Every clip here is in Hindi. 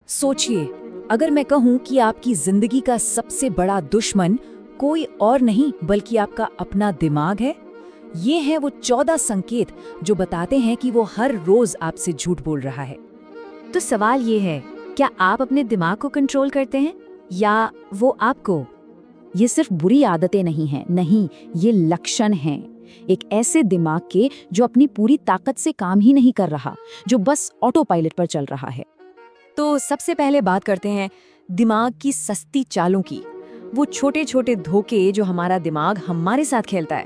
सोचिए, अगर मैं कहूं कि आपकी जिंदगी का सबसे बड़ा दुश्मन कोई और नहीं बल्कि आपका अपना दिमाग है। ये हैं वो 14 संकेत जो बताते हैं कि वो हर रोज आपसे झूठ बोल रहा है। तो सवाल ये है, क्या आप अपने दिमाग को कंट्रोल करते हैं या वो आपको? ये सिर्फ बुरी आदतें नहीं हैं, नहीं, ये लक्षण हैं एक ऐसे दिमाग के जो अपनी पूरी ताकत से काम ही नहीं कर रहा, जो बस ऑटो पायलट पर चल रहा है। तो सबसे पहले बात करते हैं दिमाग की सस्ती चालों की, वो छोटे छोटे धोखे जो हमारा दिमाग हमारे साथ खेलता है।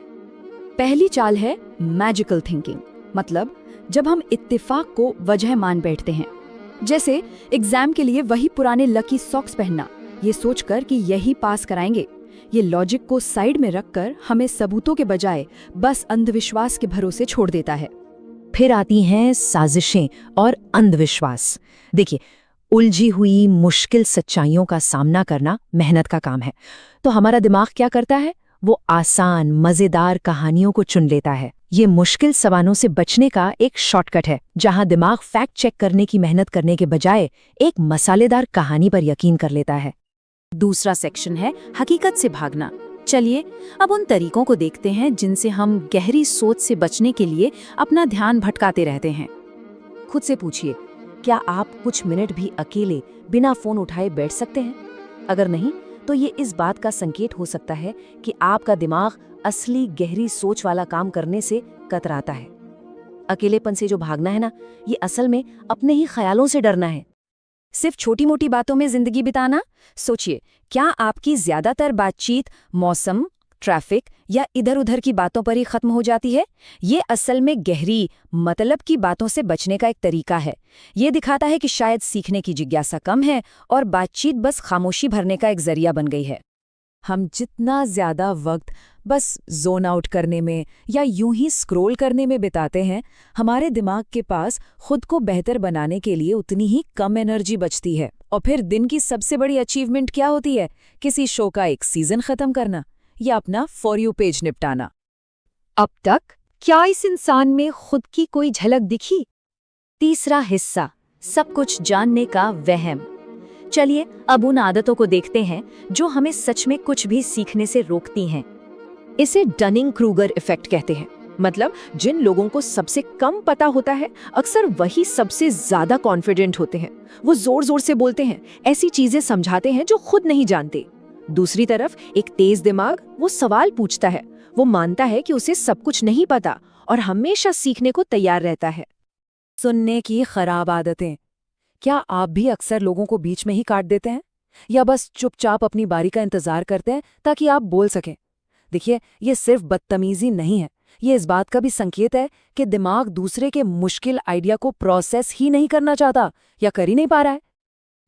पहली चाल है मैजिकल थिंकिंग, मतलब जब हम इत्तेफाक को वजह मान बैठते हैं। जैसे एग्जाम के लिए वही पुराने लकी सॉक्स पहनना, ये सोचकर कि यही पास कराएंगे। ये लॉजिक को साइड में रखकर हमें सबूतों के बजाय बस अंधविश्वास के भरोसे छोड़ देता है। फिर आती हैं साजिशें और अंधविश्वास। देखिए, उलझी हुई मुश्किल सच्चाइयों का सामना करना मेहनत का काम है, तो हमारा दिमाग क्या करता है? वो आसान मजेदार कहानियों को चुन लेता है। ये मुश्किल सवालों से बचने का एक शॉर्टकट है, जहां दिमाग फैक्ट चेक करने की मेहनत करने के बजाय एक मसालेदार कहानी पर यकीन कर लेता है। दूसरा सेक्शन है हकीकत से भागना। चलिए अब उन तरीकों को देखते हैं जिनसे हम गहरी सोच से बचने के लिए अपना ध्यान भटकाते रहते हैं। खुद से पूछिए, क्या आप कुछ मिनट भी अकेले बिना फोन उठाए बैठ सकते हैं? अगर नहीं, तो ये इस बात का संकेत हो सकता है कि आपका दिमाग असली गहरी सोच वाला काम करने से कतराता है। अकेलेपन से जो भागना है ना, ये असल में अपने ही ख्यालों से डरना है। सिर्फ छोटी मोटी बातों में जिंदगी बिताना। सोचिए, क्या आपकी ज्यादातर बातचीत मौसम, ट्रैफिक या इधर उधर की बातों पर ही खत्म हो जाती है? ये असल में गहरी मतलब की बातों से बचने का एक तरीका है। ये दिखाता है कि शायद सीखने की जिज्ञासा कम है और बातचीत बस खामोशी भरने का एक जरिया बन गई है। हम जितना ज्यादा वक्त बस जोन आउट करने में या यूं ही स्क्रॉल करने में बिताते हैं, हमारे दिमाग के पास खुद को बेहतर बनाने के लिए उतनी ही कम एनर्जी बचती है। और फिर दिन की सबसे बड़ी अचीवमेंट क्या होती है? किसी शो का एक सीजन खत्म करना या अपना फॉर यू पेज निपटाना। अब तक क्या इस इंसान में खुद की कोई झलक दिखी? तीसरा हिस्सा, सब कुछ जानने का वहम। चलिए अब उन आदतों को देखते हैं जो हमें सच में कुछ भी सीखने से रोकती हैं। इसे डनिंग क्रूगर इफेक्ट कहते हैं। मतलब जिन लोगों को सबसे कम पता होता है, अक्सर वही सबसे ज्यादा कॉन्फिडेंट होते हैं। वो जोर जोर से बोलते हैं, ऐसी चीजें समझाते हैं जो खुद नहीं जानते। दूसरी तरफ एक तेज दिमाग वो सवाल पूछता है, वो मानता है कि उसे सब कुछ नहीं पता और हमेशा सीखने को तैयार रहता है। सुनने की खराब आदतें। क्या आप भी अक्सर लोगों को बीच में ही काट देते हैं या बस चुपचाप अपनी बारी का इंतजार करते हैं ताकि आप बोल सकें? देखिए, ये सिर्फ बदतमीजी नहीं है, ये इस बात का भी संकेत है कि दिमाग दूसरे के मुश्किल आइडिया को प्रोसेस ही नहीं करना चाहता या कर ही नहीं पा रहा है।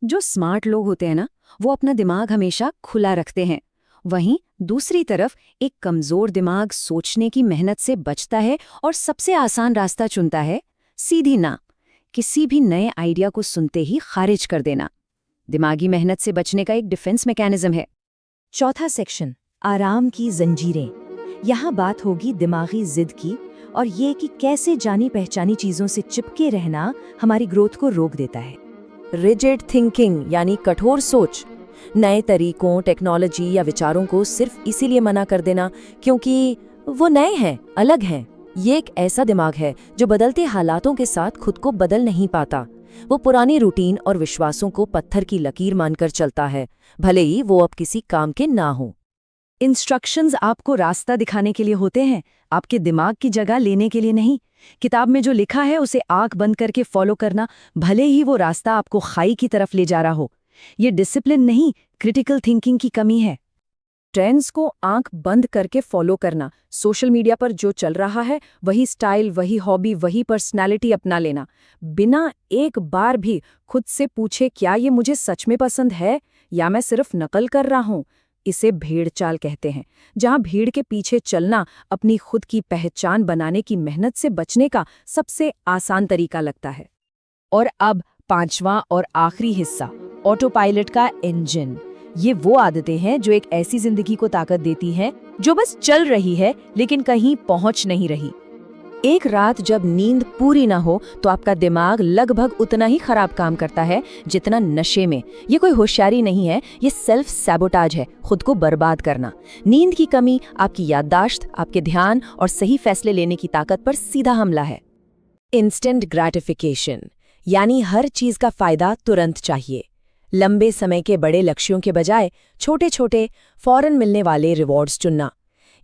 जो स्मार्ट लोग होते हैं ना, वो अपना दिमाग हमेशा खुला रखते हैं। वहीं दूसरी तरफ एक कमजोर दिमाग सोचने की मेहनत से बचता है और सबसे आसान रास्ता चुनता है, सीधी ना, किसी भी नए आइडिया को सुनते ही खारिज कर देना। दिमागी मेहनत से बचने का एक डिफेंस मैकेनिज्म है। चौथा सेक्शन, आराम की जंजीरें। यहाँ बात होगी दिमागी जिद की और ये कि कैसे जानी पहचानी चीजों से चिपके रहना हमारी ग्रोथ को रोक देता है। रिजिड थिंकिंग यानी कठोर सोच। नए तरीकों, टेक्नोलॉजी या विचारों को सिर्फ इसीलिए मना कर देना क्योंकि वो नए हैं, अलग हैं। ये एक ऐसा दिमाग है जो बदलते हालातों के साथ खुद को बदल नहीं पाता। वो पुरानी रूटीन और विश्वासों को पत्थर की लकीर मानकर चलता है, भले ही वो अब किसी काम के ना हो। इंस्ट्रक्शंस आपको रास्ता दिखाने के लिए होते हैं, आपके दिमाग की जगह लेने के लिए नहीं। किताब में जो लिखा है उसे आंख बंद करके फॉलो करना, भले ही वो रास्ता आपको खाई की तरफ ले जा रहा हो। ये डिसिप्लिन नहीं, क्रिटिकल थिंकिंग की कमी है। ट्रेंड्स को आंख बंद करके फॉलो करना, सोशल मीडिया पर जो चल रहा है वही स्टाइल, वही हॉबी, वही पर्सनैलिटी अपना लेना, बिना एक बार भी खुद से पूछे क्या ये मुझे सच में पसंद है या मैं सिर्फ नकल कर रहा हूँ, इसे भेड़ चाल कहते हैं। जहाँ भीड़ के पीछे चलना अपनी खुद की पहचान बनाने की मेहनत से बचने का सबसे आसान तरीका लगता है। और अब पांचवां और आखिरी हिस्सा, ऑटो पायलट का इंजन। ये वो आदतें हैं जो एक ऐसी जिंदगी को ताकत देती हैं जो बस चल रही है लेकिन कहीं पहुंच नहीं रही। एक रात जब नींद पूरी ना हो तो आपका दिमाग लगभग उतना ही खराब काम करता है जितना नशे में। ये कोई होशियारी नहीं है, ये सेल्फ सैबोटाज है, खुद को बर्बाद करना। नींद की कमी आपकी याददाश्त, आपके ध्यान और सही फैसले लेने की ताकत पर सीधा हमला है। इंस्टेंट ग्रेटिफिकेशन, यानी हर चीज का फायदा तुरंत चाहिए। लंबे समय के बड़े लक्ष्यों के बजाय छोटे छोटे फौरन मिलने वाले रिवॉर्ड्स चुनना,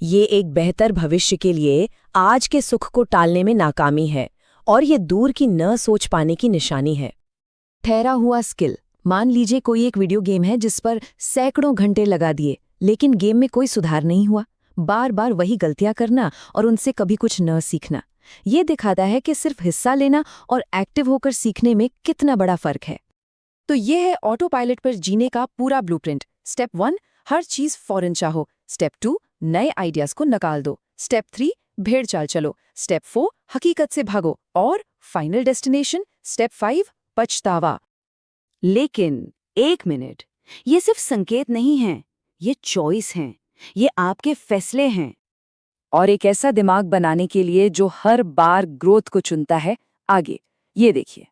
ये एक बेहतर भविष्य के लिए आज के सुख को टालने में नाकामी है और ये दूर की न सोच पाने की निशानी है। ठहरा हुआ स्किल, मान लीजिए कोई एक वीडियो गेम है जिस पर सैकड़ों घंटे लगा दिए, लेकिन गेम में कोई सुधार नहीं हुआ। बार बार वही गलतियां करना और उनसे कभी कुछ न सीखना। ये दिखाता है कि सिर्फ हिस्सा लेना और एक्टिव होकर सीखने में कितना बड़ा फर्क है। तो ये है ऑटो पायलट पर जीने का पूरा ब्लूप्रिंट। स्टेप 1, हर चीज फौरन चाहो। स्टेप 2, नए आइडियाज को नकाल दो। स्टेप 3, भेड़ चाल चलो। स्टेप 4, हकीकत से भागो। और फाइनल डेस्टिनेशन स्टेप 5, पछतावा। लेकिन एक मिनट, ये सिर्फ संकेत नहीं हैं, ये चॉइस हैं, ये आपके फैसले हैं। और एक ऐसा दिमाग बनाने के लिए जो हर बार ग्रोथ को चुनता है आगे, ये देखिए।